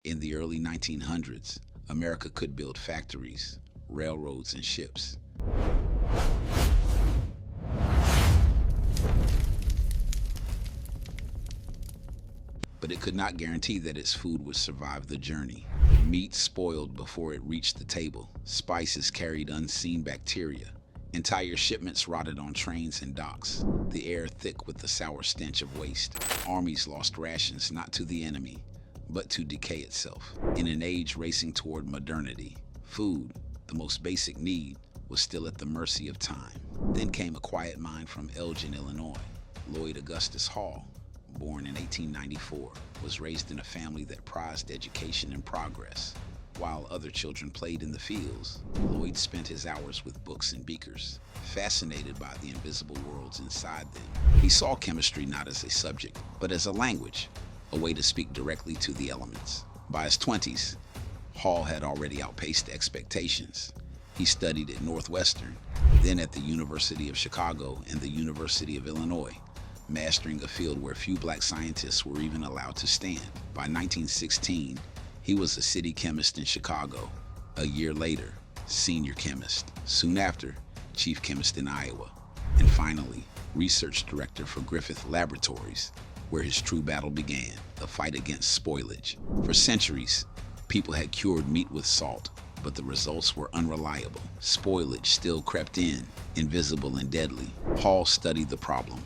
In the early 1900s, America could build factories, railroads, and ships. But it could not guarantee that its food would survive the journey. Meat spoiled before it reached the table. Spices carried unseen bacteria. Entire shipments rotted on trains and docks, the air thick with the sour stench of waste. Armies lost rations not to the enemy, but to decay itself. In an age racing toward modernity, food, the most basic need, was still at the mercy of time. Then came a quiet mind from Elgin, Illinois. Lloyd Augustus Hall, born in 1894, was raised in a family that prized education and progress. While other children played in the fields, Lloyd spent his hours with books and beakers, fascinated by the invisible worlds inside them. He saw chemistry not as a subject, but as a language, a way to speak directly to the elements. By his 20s, Hall had already outpaced expectations. He studied at Northwestern, then at the University of Chicago and the University of Illinois, mastering a field where few black scientists were even allowed to stand. By 1916, he was a city chemist in Chicago. A year later, senior chemist. Soon after, chief chemist in Iowa. And finally, research director for Griffith Laboratories, where his true battle began, the fight against spoilage. For centuries, people had cured meat with salt, but the results were unreliable. Spoilage still crept in, invisible and deadly. Hall studied the problem,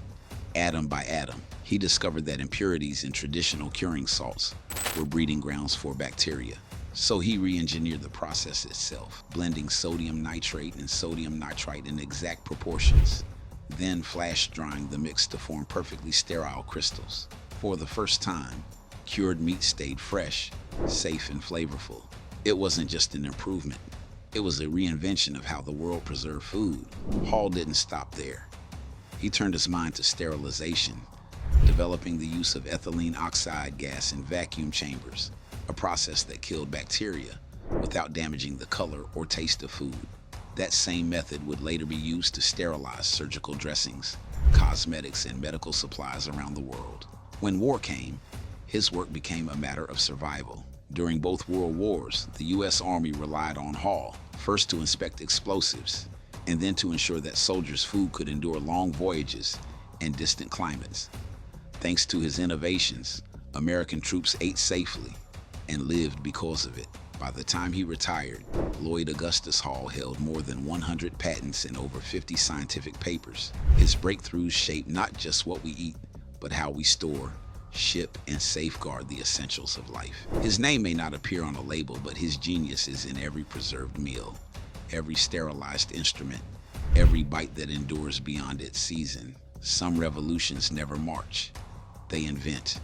atom by atom. He discovered that impurities in traditional curing salts were breeding grounds for bacteria. So he re-engineered the process itself, blending sodium nitrate and sodium nitrite in exact proportions, then flash drying the mix to form perfectly sterile crystals. For the first time, cured meat stayed fresh, safe and flavorful. It wasn't just an improvement, it was a reinvention of how the world preserved food. Hall didn't stop there. He turned his mind to sterilization, developing the use of ethylene oxide gas in vacuum chambers, a process that killed bacteria without damaging the color or taste of food. That same method would later be used to sterilize surgical dressings, cosmetics, and medical supplies around the world. When war came, his work became a matter of survival. During both world wars, the U.S. Army relied on Hall, first to inspect explosives, and then to ensure that soldiers' food could endure long voyages and distant climates. Thanks to his innovations, American troops ate safely and lived because of it. By the time he retired, Lloyd Augustus Hall held more than 100 patents and over 50 scientific papers. His breakthroughs shaped not just what we eat, but how we store, ship, and safeguard the essentials of life. His name may not appear on a label, but his genius is in every preserved meal, every sterilized instrument, every bite that endures beyond its season. Some revolutions never march. They invent.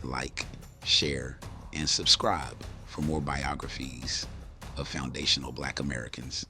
Like, share, and subscribe for more biographies of foundational Black Americans.